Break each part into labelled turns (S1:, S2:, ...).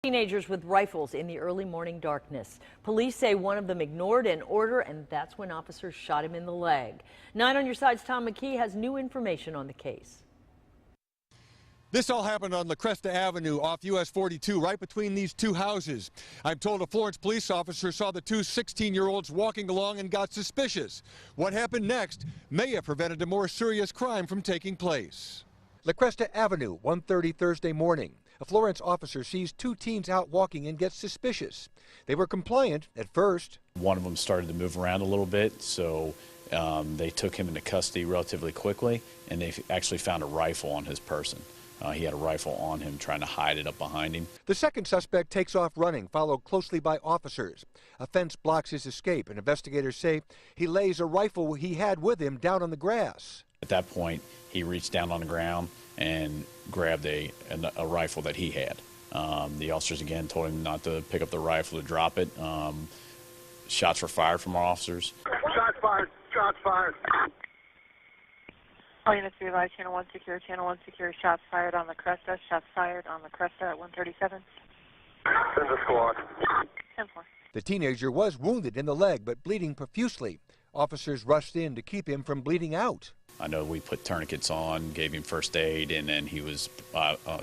S1: Teenagers with rifles in the early morning darkness. Police say one of them ignored an order, and that's when officers shot him in the leg. 9 on your side's Tom McKee has new information on the case.
S2: This all happened on La Cresta Avenue off US 42, right between these two houses. I'm told a Florence police officer saw the two 16-year-olds walking along and got suspicious. What happened next may have prevented a more serious crime from taking place. La Cresta Avenue, 1:30 Thursday morning. A Florence officer sees two teens out walking and gets suspicious. They were compliant at first.
S3: One of them started to move around a little bit, so they took him into custody relatively quickly, and they actually found a rifle on his person. He had a rifle on him, trying to hide it up behind him.
S2: The second suspect takes off running, followed closely by officers. A fence blocks his escape, and investigators say he lays a rifle he had with him down on the grass.
S3: At that point, he reached down on the ground and grabbed a rifle that he had. The officers again told him not to pick up the rifle, to drop it. Shots were fired from our officers.
S4: Shots fired. Shots fired.
S5: All units be advised, Channel 1 secure, Channel 1 secure, shots fired on the Cresta, shots fired on the Cresta at 137.
S4: Send the squad.
S5: 10-4.
S2: The teenager was wounded in the leg but bleeding profusely. Officers rushed in to keep him from bleeding out.
S3: I know we put tourniquets on, gave him first aid, and then he was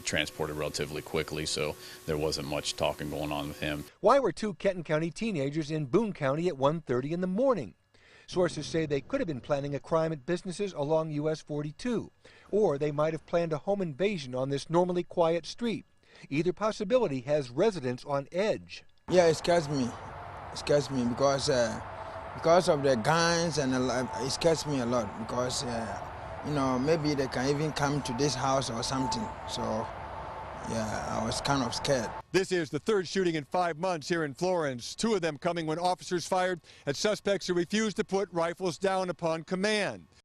S3: transported relatively quickly, so there wasn't much talking going on with him.
S2: Why were two Kenton County teenagers in Boone County at 1:30 in the morning? Sources say they could have been planning a crime at businesses along US 42, or they might have planned a home invasion on this normally quiet street. Either possibility has residents on edge.
S6: Yeah, it scares me. It scares me because of the guns, and it scares me a lot because, you know, maybe they can even come to this house or something. So, yeah, I was kind of scared.
S2: This is the third shooting in 5 months here in Florence, two of them coming when officers fired at suspects who refused to put rifles down upon command.